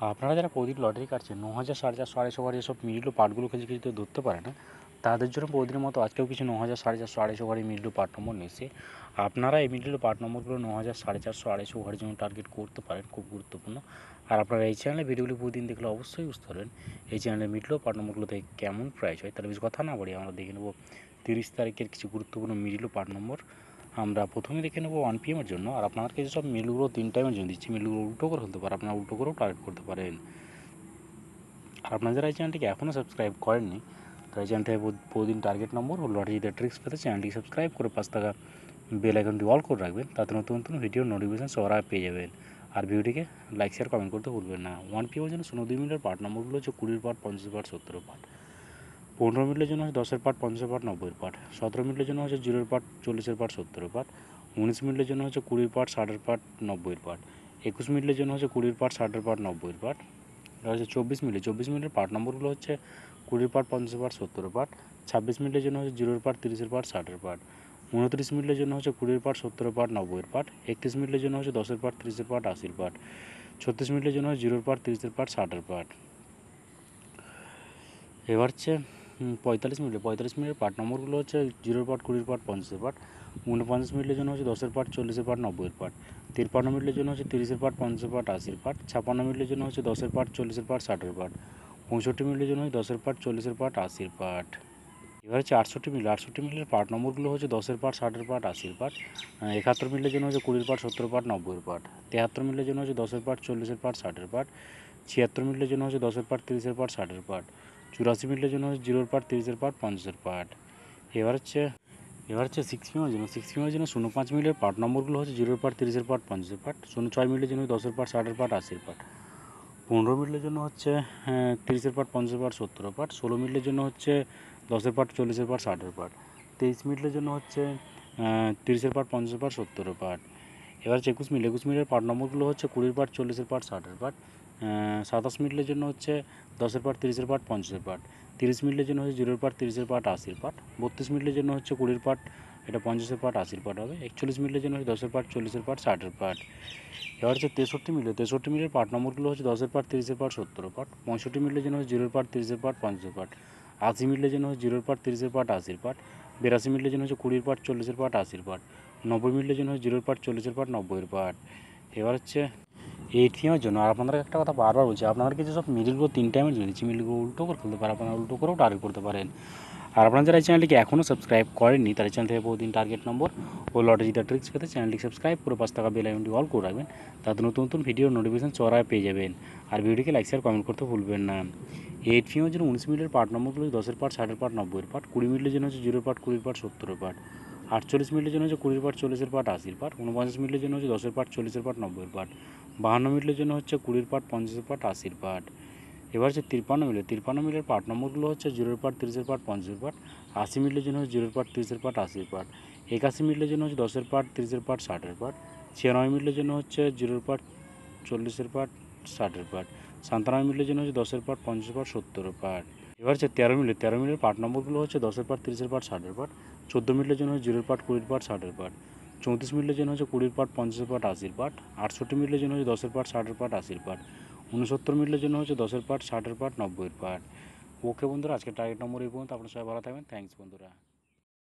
আপনারা যারা প্রতিদিন লটারি কাটছেন 9,000, 4,500, 250 ওভার এসব মিডল পার্টগুলো কিছু ধরতে পারে না, তাদের জন্য প্রতিদিনের মতো আজকেও কিছু 9,000, 4,500, 250 ওভারের মিডল পার্ট নম্বর নিয়েছে। আপনারা এই মিডল পার্ট নম্বরগুলো 9,000, 450, 250 ওভারের জন্য টার্গেট করতে পারেন, খুব গুরুত্বপূর্ণ। আর আপনারা এই চ্যানেলে ভিডিওগুলি প্রতিদিন দেখলে অবশ্যই বুঝতে পারবেন এই চ্যানেলের মিডল পার্ট নম্বরগুলোতে কেমন প্রাইস হয়। তাহলে বেশি কথা না বাড়িয়ে আমরা দেখে নেব 30 তারিখের কিছু গুরুত্বপূর্ণ মিডল পার্ট নম্বর। আমরা প্রথমে দেখে নেব 1 PM এর জন্য। আর আপনাদেরকে যেসব মিলগুলো 3 টাইমের জন্য দিচ্ছি, মিলগুলো উল্টো করে ফেলতে পারে, আপনারা উল্টো করেও টার্গেট করতে পারেন। আর আপনারা যারা এই চ্যানেলটিকে এখনও সাবস্ক্রাইব করেননি, তাই চ্যানেলটিকে প্রতিদিন টার্গেট নম্বর ও লটারিতে ট্রিক্স পেতে চ্যানেলটিকে সাবস্ক্রাইব করে 5 টাকা বেল আইকনটি অল করে রাখবেন, তাতে নতুন নতুন ভিডিও নোটিফিকেশন সবার আগে পেয়ে যাবেন। আর ভিডিওটিকে লাইক শেয়ার কমেন্ট করতে ভুলবেন না। 1 PM এর জন্য 2 মিনিটের পার্ট নম্বরগুলো হচ্ছে 20 পার্ট, 50 পার্ট, 70 পার্ট। 15 মিনিটের জন্য হচ্ছে 10 পার্ট, 50 পার্ট, 90 পার্ট। 17 মিনিটের জন্য হচ্ছে 0 পার্ট, 40 পার্ট, 70 পার্ট। 19 মিনিটের জন্য হচ্ছে 20 পার্ট, 60 পার্ট, 90 পার্ট। 21 মিনিটের জন্য হচ্ছে 20 পার্ট, 60 পার্ট, 90 পার্ট। এটা হচ্ছে 24 মিনিটের পার্ট নম্বরগুলো হচ্ছে 20 পার্ট, 50 পার্ট, 70 পার্ট। 26 মিনিটের জন্য হচ্ছে 0 পার্ট, 30 পার্ট, 60 পার্ট। 29 মিনিটের জন্য হচ্ছে 20 পার্ট, 70 পার্ট, 90 পার্ট। 31 মিনিটের জন্য হচ্ছে 10 পার্ট, 30 পার্ট, 80 পার্ট। 36 মিনিটের জন্য হচ্ছে 0 পার্ট, 30 পার্ট, 60 পার্ট। এবার হচ্ছে 45 মিনিটের পার্ট নম্বরগুলো হচ্ছে 0 পার্ট, 20 পার্ট, 50 পার্ট। 49 মিনিটের জন্য হচ্ছে 10 পার্ট, 40 পার্ট, 90 পার্ট। 53 মিনিটের জন্য হচ্ছে 30 পার্ট, 50 পার্ট, 80 পার্ট। 56 মিনিটের জন্য হচ্ছে 10 পার্ট, 40 পার্ট, 60 পার্ট। 65 মিনিটের জন্য হচ্ছে 10 পার্ট, 40 পার্ট, 80 পার্ট। এবার হচ্ছে 68 মিনিটের পার্ট নম্বরগুলো হচ্ছে 10 পার্ট, 60 পার্ট, 80 পার্ট। 71 মিনিটের জন্য হচ্ছে 20 পার্ট, 70 পার্ট, 90 পার্ট। 73 মিনিটের জন্য হচ্ছে 10 পার্ট, 40 পার্ট, 60 পার্ট। 76 মিনিটের জন্য হচ্ছে 10 পার্ট, 30 পার্ট, 60 পার্ট। 84 মিনিটের জন্য হচ্ছে 0 পার্ট, 30 পার্ট, 50 পার্ট। এবার হচ্ছে 6 PM এর জন্য 05 মিনিটের পার্ট নম্বরগুলো হচ্ছে 0 পার্ট, 30 পার্ট, 50 পার্ট। 06 মিনিটের জন্য 10 পার্ট, 60 পার্ট, 80 পার্ট। 15 মিনিটের জন্য হচ্ছে 30 পার্ট, 50 পার্ট, 70 পার্ট। 16 মিনিটের জন্য হচ্ছে 10 পার্ট, 40 পার্ট, 60 পার্ট। 23 মিনিটের জন্য হচ্ছে 30 পার্ট, 50 পার্ট, 70 পার্ট। এবার হচ্ছে 21 মিনিটের পার্ট নম্বরগুলো হচ্ছে 20 পার্ট, 40 পার্ট, 60 পার্ট। 27 মিনিটের জন্য হচ্ছে 10 পার্ট, 30 পার্ট, 50 পার্ট। 30 মিনিটের জন্য হচ্ছে 0 পার্ট, 30 পার্ট, 80 পার্ট। 32 মিনিটের জন্য হচ্ছে 20 পার্ট, এটা 50 পার্ট, 80 পার্ট হবে। 41 মিনিটের জন্য হচ্ছে 10 পার্ট, 40 পার্ট, 60 পার্ট। এবার হচ্ছে 63 মিনিটের পার্ট নম্বরগুলো হচ্ছে 10 পার্ট, 30 পার্ট, 70 পার্ট। 65 মিনিটের জন্য হচ্ছে 0 পার্ট, 30 পার্ট, 50 পার্ট। 80 মিনিটের জন্য হচ্ছে 0 পার্ট, 30 পার্ট, 80 পার্ট। 82 মিনিটের জন্য হচ্ছে 20 পার্ট, 40 পার্ট, 80 পার্ট। 90 মিনিটের জন্য হচ্ছে 0 পার্ট, 40 পার্ট, 90 পার্ট। এবার হচ্ছে 8 PM এর জন্য। আর আপনাদের একটা কথা বারবার বলছি, আপনাদেরকে যেসব মিডিলগুলো 3 টাইমের জন্য দিচ্ছি, মিডিলগুলো উল্টো করে ফেলতে পারে, আপনারা উল্টো করেও টার্গেট করতে পারেন। আর আপনারা যারা এই চ্যানেলটিকে এখনও সাবস্ক্রাইব করেননি, তারা চ্যানেল থেকে প্রতিদিন টার্গেট নম্বর ও লটারি জিতার ট্রিক্স পেতে চ্যানেলটিকে সাবস্ক্রাইব করে 5 টাকা বেল আইকনটি অল করে রাখবেন, তাতে নতুন নতুন ভিডিও নোটিফিকেশন চড়ায় পেয়ে যাবেন। আর ভিডিওটিকে লাইক শেয়ার কমেন্ট করতে ভুলবেন না। 8 PM এর জন্য 19 মিনিটের পার্ট নম্বরগুলো 10 পার্ট, 60 পার্ট, 90 পার্ট। 20 মিনিটের জন্য হচ্ছে 0 পার্ট, 20 পার্ট, 70 পার্ট। 48 মিনিটের জন্য হচ্ছে 20 পার্ট, 40 পার্ট, 80 পার্ট। 49 মিনিটের জন্য হচ্ছে 10 পার্ট, 40 পার্ট, 90 পার্ট। 52 মিনিটের জন্য হচ্ছে 20 পার্ট, 50 পার্ট, 80 পার্ট। এবার হচ্ছে 53 মিনিটের পার্ট নম্বরগুলো হচ্ছে 0 পার্ট, 30 পার্ট, 50 পার্ট। 80 মিনিটের জন্য হচ্ছে 0 পার্ট, 30 পার্ট, 80 পার্ট। 81 মিনিটের জন্য হচ্ছে 10 পার্ট, 30 পার্ট, 60 পার্ট। 96 মিনিটের জন্য হচ্ছে 0 পার্ট, 40 পার্ট, 60 পার্ট। 97 মিনিটের জন্য হচ্ছে 10 পার্ট, 50 পার্ট, 70 পার্ট। এবার হচ্ছে 13 মিনিটের পার্ট নম্বরগুলো হচ্ছে 10 পার্ট, 30 পার্ট, 60 পার্ট। 14 মিনিটের জন্য হচ্ছে 0 পার্ট, 20 পার্ট, 60 পার্ট। 34 মিনিটের জন্য হচ্ছে 20 পার্ট, 50 পার্ট, 80 পার্ট। 68 মিনিটের জন্য হচ্ছে 10 পার্ট, 60 পার্ট, 80 পার্ট। 69 মিনিটের জন্য হচ্ছে 10 পার্ট, 60 পার্ট, 90 পার্ট। ওকে বন্ধুরা, আজকে টার্গেট নম্বর এই পর্যন্ত। আপনারা সবাই ভালো থাকবেন। থ্যাংকস বন্ধুরা।